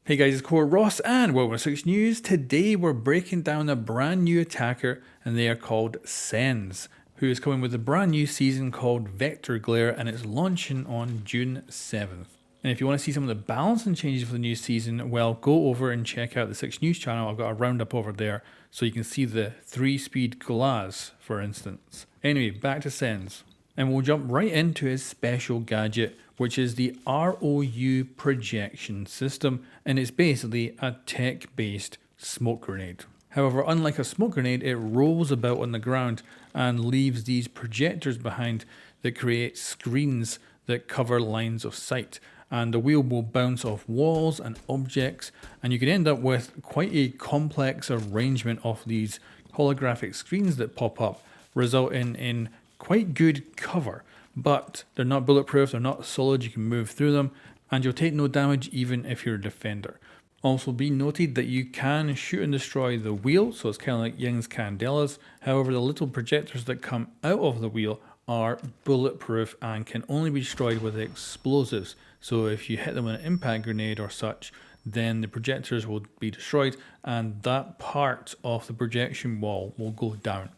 Hey guys, it's Core Ross and welcome to 6 News. Today we're breaking down a brand new attacker and they are called Sens, who is coming with a brand new season called Vector Glare and it's launching on June 7th. And if you want to see some of the balancing changes for the new season, well, go over and check out the 6 News channel. I've got a roundup over there so you can see the 3-speed glass, for instance. Anyway, back to Sens. And we'll jump right into his special gadget, which is the ROU projection system, and it's basically a tech-based smoke grenade. However, unlike a smoke grenade, it rolls about on the ground and leaves these projectors behind that create screens that cover lines of sight. And the wheel will bounce off walls and objects, and you can end up with quite a complex arrangement of these holographic screens that pop up, resulting in quite good cover. But they're not bulletproof, they're not solid, you can move through them, and you'll take no damage even if you're a defender. Also be noted that you can shoot and destroy the wheel, so it's kind of like Young's Candelas. However, the little projectors that come out of the wheel are bulletproof and can only be destroyed with explosives. So if you hit them with an impact grenade or such, then the projectors will be destroyed and that part of the projection wall will go down.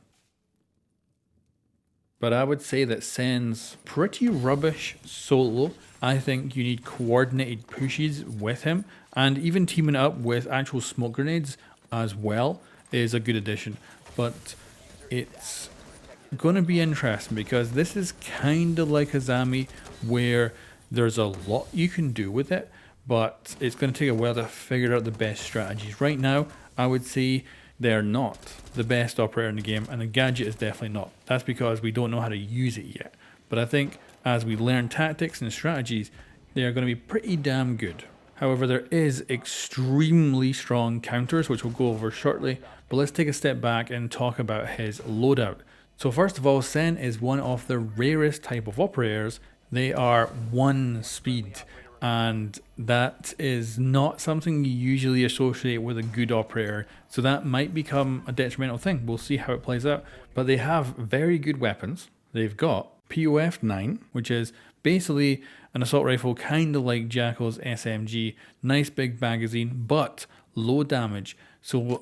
But I would say that Sen's pretty rubbish solo. I think you need coordinated pushes with him, and even teaming up with actual smoke grenades as well is a good addition. But it's going to be interesting because this is kind of like a Zami where there's a lot you can do with it, but it's going to take a while to figure out the best strategies. Right now, I would say they're not the best operator in the game, and the gadget is definitely not. That's because we don't know how to use it yet. But I think as we learn tactics and strategies, they are going to be pretty damn good. However, there is extremely strong counters, which we'll go over shortly, but let's take a step back and talk about his loadout. So first of all, Sen is one of the rarest type of operators. They are 1 speed, and that is not something you usually associate with a good operator, so that might become a detrimental thing. We'll see how it plays out, but they have very good weapons. They've got POF 9, which is basically an assault rifle kind of like Jackal's SMG, nice big magazine but low damage. So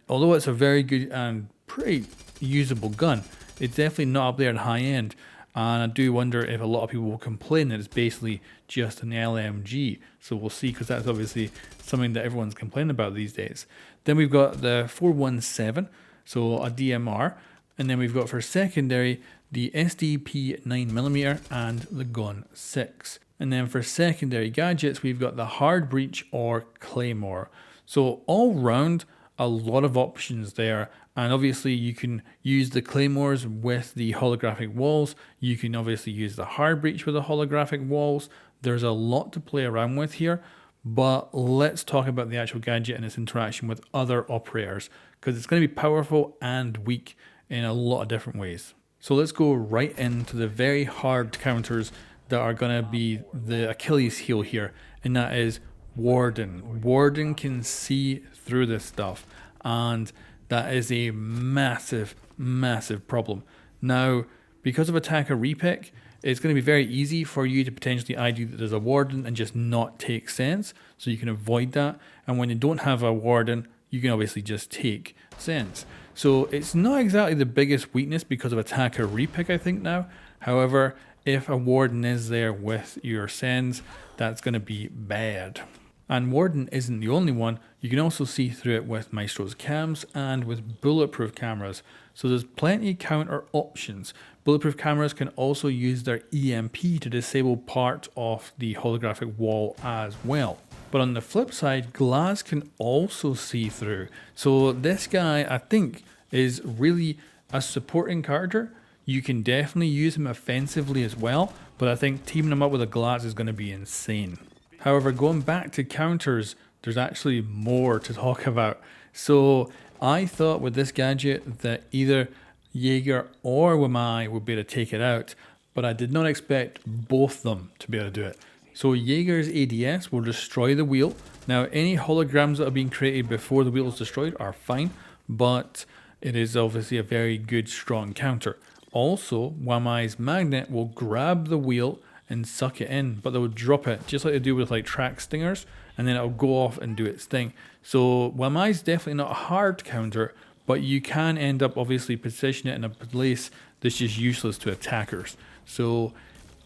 although it's a very good and pretty usable gun, it's definitely not up there at high end. And I do wonder if a lot of people will complain that it's basically just an LMG. So we'll see, because that's obviously something that everyone's complaining about these days. Then we've got the 417, so a DMR. And then we've got for secondary the SDP 9mm and the Gun 6. And then for secondary gadgets, we've got the Hard Breach or Claymore. So all round, a lot of options there. And obviously you can use the claymores with the holographic walls. You can obviously use the hard breach with the holographic walls. There's a lot to play around with here, but let's talk about the actual gadget and its interaction with other operators, because it's going to be powerful and weak in a lot of different ways. So let's go right into the very hard counters that are going to be the Achilles heel here, and that is Warden. Warden can see through this stuff, and that is a massive, massive problem. Now, because of attacker repick, it's going to be very easy for you to potentially ID that there's a Warden and just not take Sens, so you can avoid that. And when you don't have a Warden, you can obviously just take Sens. So it's not exactly the biggest weakness because of attacker repick, I think now. However, if a Warden is there with your Sens, that's going to be bad. And Warden isn't the only one. You can also see through it with Maestro's cams and with bulletproof cameras. So there's plenty counter options. Bulletproof cameras can also use their EMP to disable part of the holographic wall as well. But on the flip side, glass can also see through. So this guy, I think, is really a supporting character. You can definitely use him offensively as well, but I think teaming him up with a glass is going to be insane. However, going back to counters, there's actually more to talk about. So I thought with this gadget that either Jaeger or Wamai would be able to take it out, but I did not expect both of them to be able to do it. So Jaeger's ADS will destroy the wheel. Now, any holograms that have been created before the wheel is destroyed are fine, but it is obviously a very good, strong counter. Also, Wamai's magnet will grab the wheel and suck it in, but they will drop it just like they do with like track stingers, and then it'll go off and do its thing. So Wamai is definitely not a hard counter, but you can end up obviously positioning it in a place that's just useless to attackers. So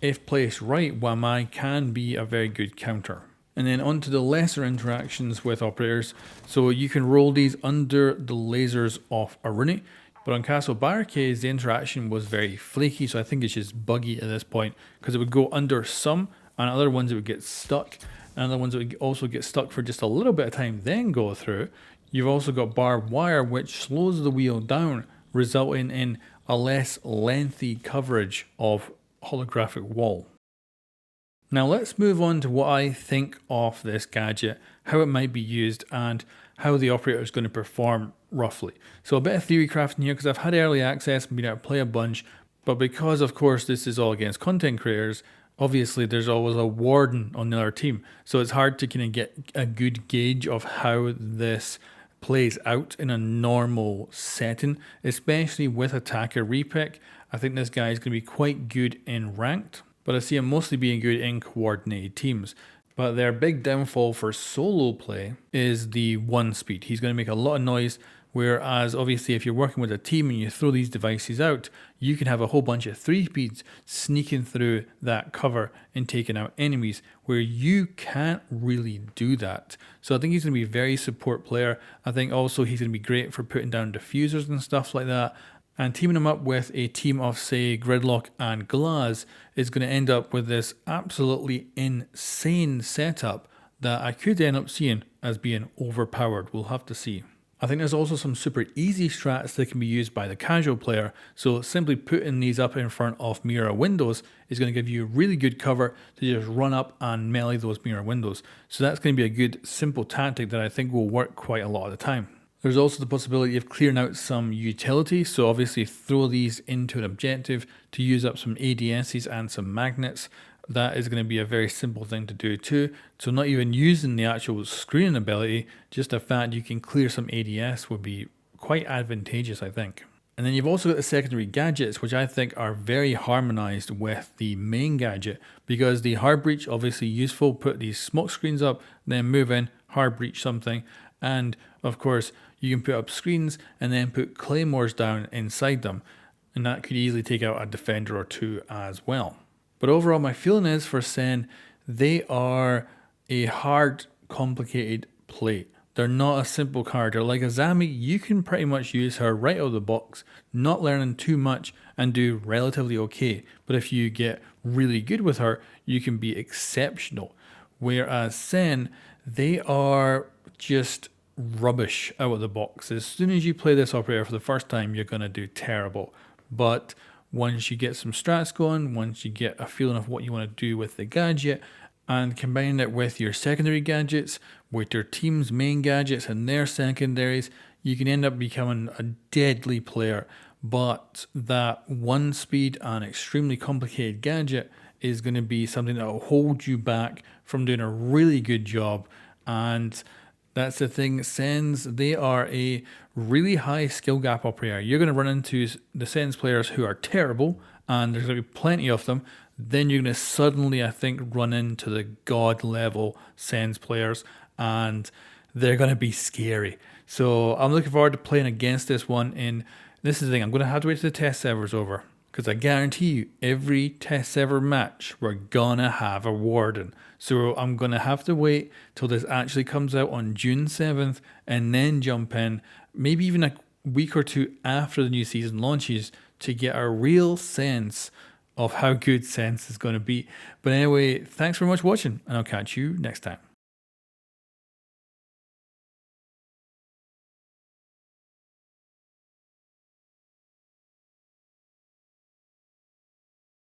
if placed right, Wamai can be a very good counter. And then on to the lesser interactions with operators. So you can roll these under the lasers of Aruni. But on Castle Barricades, the interaction was very flaky, so I think it's just buggy at this point, because it would go under some, and other ones it would get stuck, and other ones it would also get stuck for just a little bit of time, then go through. You've also got barbed wire, which slows the wheel down, resulting in a less lengthy coverage of holographic wall. Now let's move on to what I think of this gadget, how it might be used, and how the operator is going to perform roughly. So a bit of theory crafting here, because I've had early access and been able to play a bunch, but because of course this is all against content creators, obviously there's always a warden on the other team, so it's hard to kind of get a good gauge of how this plays out in a normal setting, especially with attacker repick. I think this guy is going to be quite good in ranked, but I see him mostly being good in coordinated teams. But their big downfall for solo play is the 1 speed. He's going to make a lot of noise, whereas obviously if you're working with a team and you throw these devices out, you can have a whole bunch of 3 speeds sneaking through that cover and taking out enemies, where you can't really do that. So I think he's going to be a very support player. I think also he's going to be great for putting down diffusers and stuff like that. And teaming him up with a team of, say, Gridlock and Glaz is going to end up with this absolutely insane setup that I could end up seeing as being overpowered. We'll have to see. I think there's also some super easy strats that can be used by the casual player. So simply putting these up in front of mirror windows is going to give you really good cover to just run up and melee those mirror windows. So that's going to be a good simple tactic that I think will work quite a lot of the time. There's also the possibility of clearing out some utility, so obviously throw these into an objective to use up some ADSs and some magnets. That is going to be a very simple thing to do too. So not even using the actual screening ability, just the fact you can clear some ADS would be quite advantageous, I think. And then you've also got the secondary gadgets, which I think are very harmonized with the main gadget, because the hard breach obviously useful, put these smoke screens up, then move in, hard breach something, and of course you can put up screens and then put claymores down inside them, and that could easily take out a defender or two as well. But overall my feeling is for Sen, they are a hard, complicated play. They're not a simple card. They're like a Zami. You can pretty much use her right out of the box, not learning too much, and do relatively okay. But if you get really good with her, you can be exceptional. Whereas Sen, they are just rubbish out of the box. As soon as you play this operator for the first time, you're going to do terrible. But once you get some strats going, once you get a feeling of what you want to do with the gadget, and combine it with your secondary gadgets, with your team's main gadgets and their secondaries, you can end up becoming a deadly player. But that 1 speed and extremely complicated gadget is going to be something that will hold you back from doing a really good job. And that's the thing, Sens, they are a really high skill gap operator. You're going to run into the Sens players who are terrible, and there's going to be plenty of them. Then you're going to suddenly, I think, run into the god level Sens players, and they're going to be scary. So I'm looking forward to playing against this one. And this is the thing, I'm going to have to wait till the test server's over, because I guarantee you every test server match we're going to have a warden. So I'm going to have to wait till this actually comes out on June 7th and then jump in, maybe even a week or two after the new season launches, to get a real sense of how good Sens is going to be. But anyway, thanks very much for watching, and I'll catch you next time.